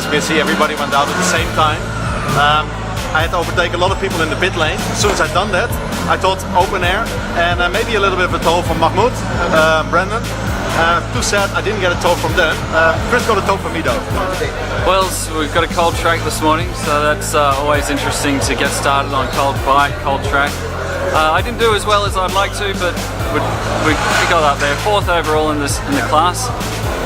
you can see, everybody went out at the same time. I had to overtake a lot of people in the pit lane. As soon as I'd done that, I thought open air and maybe a little bit of a tow from Mahmoud, Brandon. Too sad I didn't get a tow from them. Chris got a tow from me though. Well, we've got a cold track this morning, so that's always interesting to get started on cold bike, cold track. I didn't do as well as I'd like to, but we got up there, 4th overall in the class.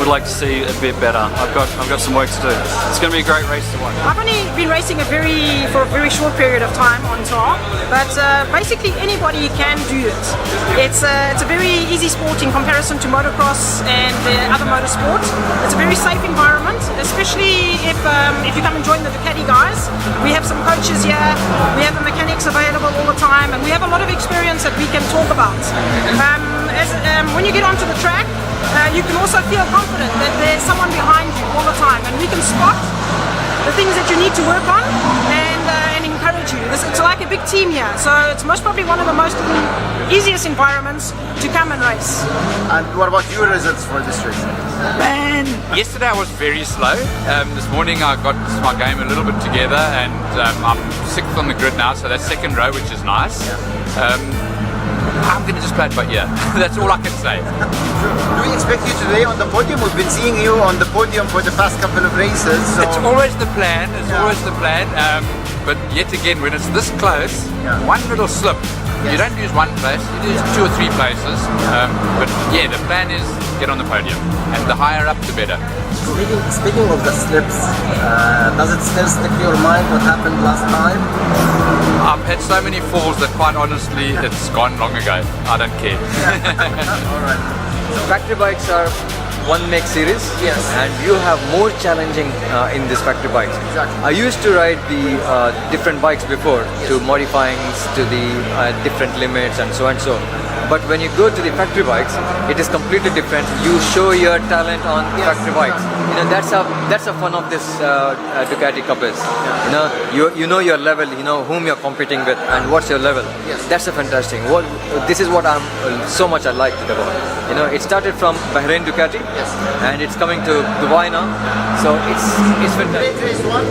Would like to see a bit better. I've got some work to do. It's going to be a great race to watch. I've only been racing for a very short period of time on tar, but basically anybody can do it. It's a very easy sport in comparison to motocross and other motorsports. It's a very safe environment, especially if you come and join the Ducati guys. We have some coaches here, we have the mechanics available all the time, and we have a lot of experience that we can talk about. When you get onto the track, you can also feel confident that there's someone behind you all the time, and we can spot the things that you need to work on and encourage you. It's like a big team here, so it's most probably one of the most easiest environments to come and race. And what about your results for this race? Man, yesterday I was very slow. This morning I got my game a little bit together, and I'm 6th on the grid now, so that's 2nd row, which is nice. I'm going to just play it by ear. That's all I can say. Do we expect you today on the podium? We've been seeing you on the podium for the past couple of races. So it's always the plan. Always the plan. But yet again, when it's this close, one little slip, you don't lose one place, you lose 2 or 3 places. But yeah, the plan is get on the podium, and the higher up, the better. Speaking of the slips, does it still stick to your mind what happened last time? I've had so many falls that quite honestly it's gone long ago. I don't care. Alright. Factory bikes are one make series, yes, and you have more challenging in these factory bikes. Exactly. I used to ride the different bikes before, to modifying to the different limits and so and so. But when you go to the factory bikes, it is completely different. You show your talent on factory bikes. You know, that's the fun of this Ducati Cup is. You know your level. You know whom you're competing with and what's your level. Yes. That's a fantastic. This is what I'm so much I liked it about. You know, it started from Bahrain Ducati, and it's coming to Dubai now. So it's fantastic. Race 1.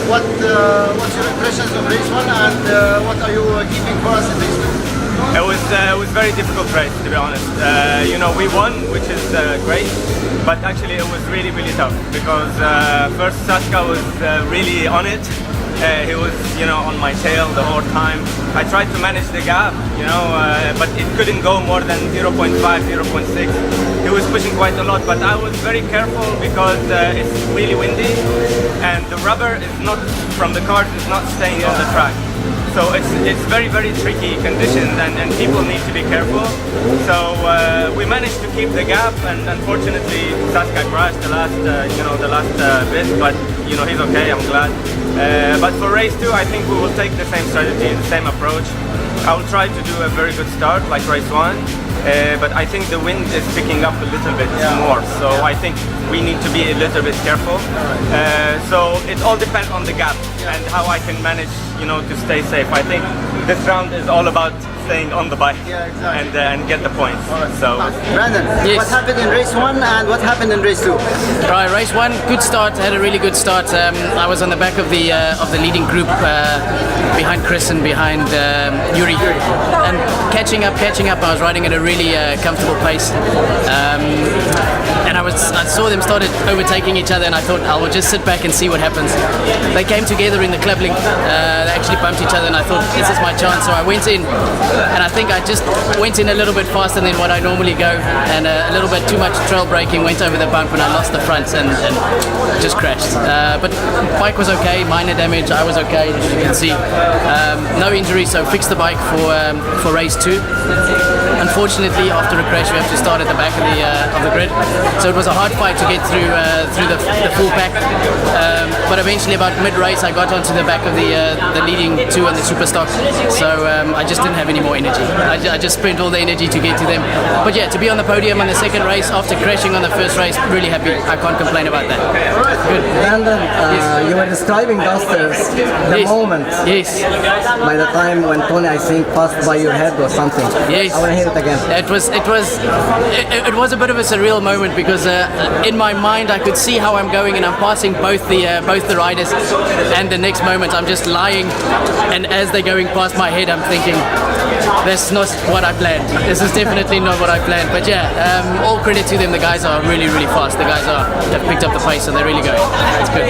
What's your impressions of race 1, and what are you keeping for us in race 2? It was very difficult race, to be honest. We won, which is great, but actually it was really tough because first Sascha was really on it. He was on my tail the whole time. I tried to manage the gap, but it couldn't go more than 0.5, 0.6. He was pushing quite a lot, but I was very careful because it's really windy and the rubber is not from the cars is not staying on the track. So it's very tricky conditions, and people need to be careful. So we managed to keep the gap, and unfortunately Sascha crashed the last bit, but he's okay. I'm glad. But for race 2, I think we will take the same strategy, the same approach. I will try to do a very good start like race 1. But I think the wind is picking up a little bit more, so I think we need to be a little bit careful. So it all depends on the gap and how I can manage, to stay safe. I think this round is all about staying on the bike and get the points. So, Brandon, what happened in race 1 and what happened in race 2? Right, race 1, good start. Had a really good start. I was on the back of the leading group behind Chris and behind Yuri, and catching up. I was riding at a really comfortable pace, and I saw them started overtaking each other, and I thought I will just sit back and see what happens. They came together in the club link. They actually bumped each other, and I thought this is my chance. So I went in, and I think I just went in a little bit faster than what I normally go, and a little bit too much trail braking, went over the bump, and I lost the front and just crashed. But bike was okay, minor damage. I was okay, as you can see. No injuries, so fixed the bike for race 2. Unfortunately, after a crash, we have to start at the back of the grid. So it was a hard fight to get through the full pack. But eventually, about mid-race, I got onto the back of the leading 2 and the super stock. So I just didn't have any more energy. I just spent all the energy to get to them. But yeah, to be on the podium on the second race after crashing on the first race, really happy. I can't complain about that. Good. Brandon, you were describing downstairs the moment. Yes. By the time when Tony, I think, passed by your head or something. Yes. I want to hear it again. It was a bit of a surreal moment because because in my mind I could see how I'm going and I'm passing both the riders, and the next moment I'm just lying, and as they're going past my head I'm thinking, that's not what I planned. This is definitely not what I planned. But yeah, all credit to them. The guys are really, really fast. The guys have picked up the pace and they're really going. It's good.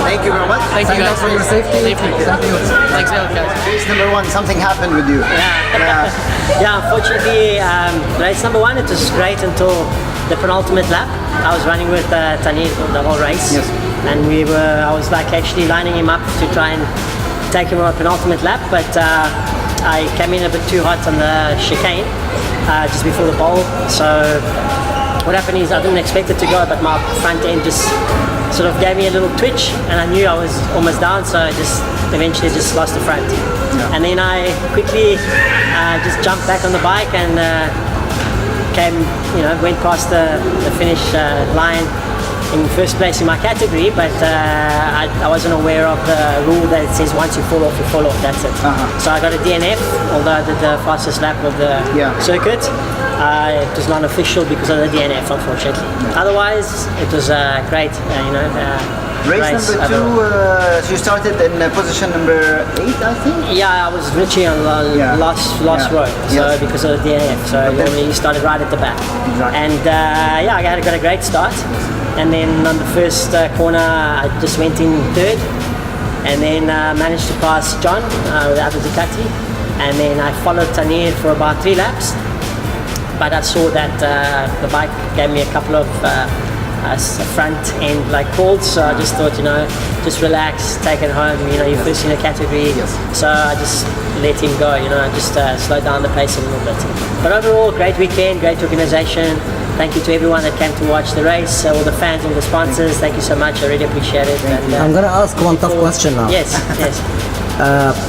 Thank you very much. Thank you guys for your safety. Definitely. Thanks a lot, guys. Race number 1, something happened with you. Yeah, unfortunately, race number 1, it was great until the penultimate lap. I was running with Tanir the whole race. Yes. And I was like actually lining him up to try and take him on a penultimate lap, but I came in a bit too hot on the chicane just before the bowl. So what happened is I didn't expect it to go, but my front end just sort of gave me a little twitch, and I knew I was almost down, so I just eventually just lost the front. And then I quickly just jumped back on the bike and went past the finish line in first place in my category, but I wasn't aware of the rule that it says once you fall off, that's it. So I got a DNF, although I did the fastest lap of the circuit. It was non-official because of the DNF, unfortunately. Otherwise, it was great, Race number 2, so you started in position number 8, I think? Yeah, I was literally on last row, so because of the DNF. So normally you started right at the back. Exactly. And I got a great start. And then on the first corner, I just went in third, and then managed to pass John without the Ducati. And then I followed Tanir for about 3 laps. But I saw that the bike gave me a couple of front end calls, so I just thought, just relax, take it home. You're first in a category, so I just let him go. Just slow down the pace a little bit. But overall, great weekend, great organization. Thank you to everyone that came to watch the race, all the fans, all the sponsors. Thank you so much. I really appreciate it. And, I'm gonna ask one tough question now. Yes.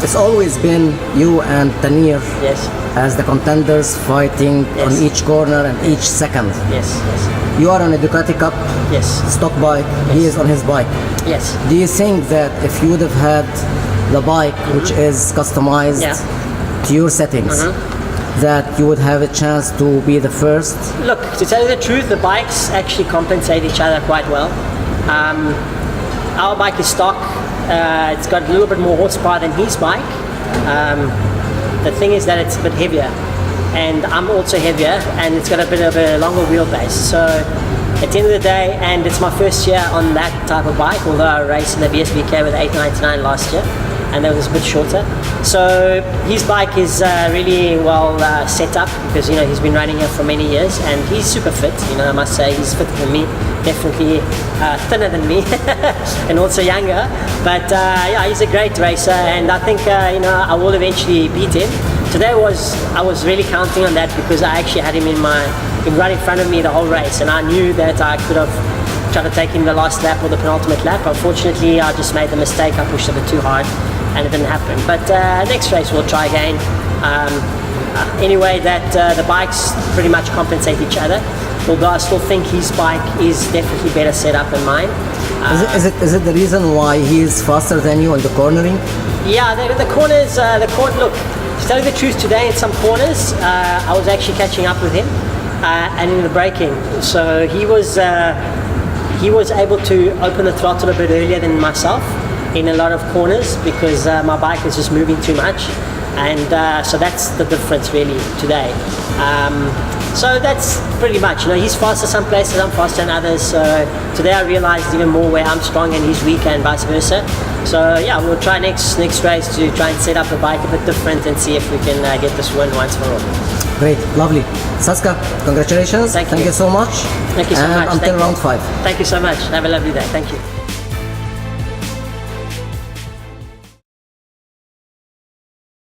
It's always been you and Tanir as the contenders fighting on each corner and each second. Yes. You are on a Ducati Cup stock bike, he is on his bike. Yes. Do you think that if you would have had the bike which is customized to your settings, that you would have a chance to be the first? Look, to tell you the truth, the bikes actually compensate each other quite well. Our bike is stock. It's got a little bit more horsepower than his bike. The thing is that it's a bit heavier, and I'm also heavier, and it's got a bit of a longer wheelbase. So at the end of the day, and it's my first year on that type of bike, although I raced in the BSBK with 899 last year, and that was a bit shorter. So his bike is really well set up because he's been riding it for many years, and he's super fit. I must say he's fitter than me, definitely thinner than me, and also younger. But he's a great racer, and I think I will eventually beat him. Today I was really counting on that because I actually had him right in front of me the whole race, and I knew that I could have tried to take him the last lap or the penultimate lap. Unfortunately, I just made the mistake. I pushed a bit too hard, and it didn't happen. But next race we'll try again. Anyway, the bikes pretty much compensate each other, although I still think his bike is definitely better set up than mine. Is it the reason why he is faster than you in the cornering? Yeah, the corners, look, to tell you the truth, today in some corners I was actually catching up with him, and in the braking, so he was able to open the throttle a bit earlier than myself in a lot of corners because my bike was just moving too much, and so that's the difference really today. So that's pretty much, he's faster some places, I'm faster than others, so today I realized even more where I'm strong and he's weak and vice versa. So yeah, we'll try next race to try and set up the bike a bit different and see if we can get this win once for all. Great, lovely. Saska, congratulations. Thank you so much. Thank you so much. And until round 5. Thank you so much. Have a lovely day. Thank you.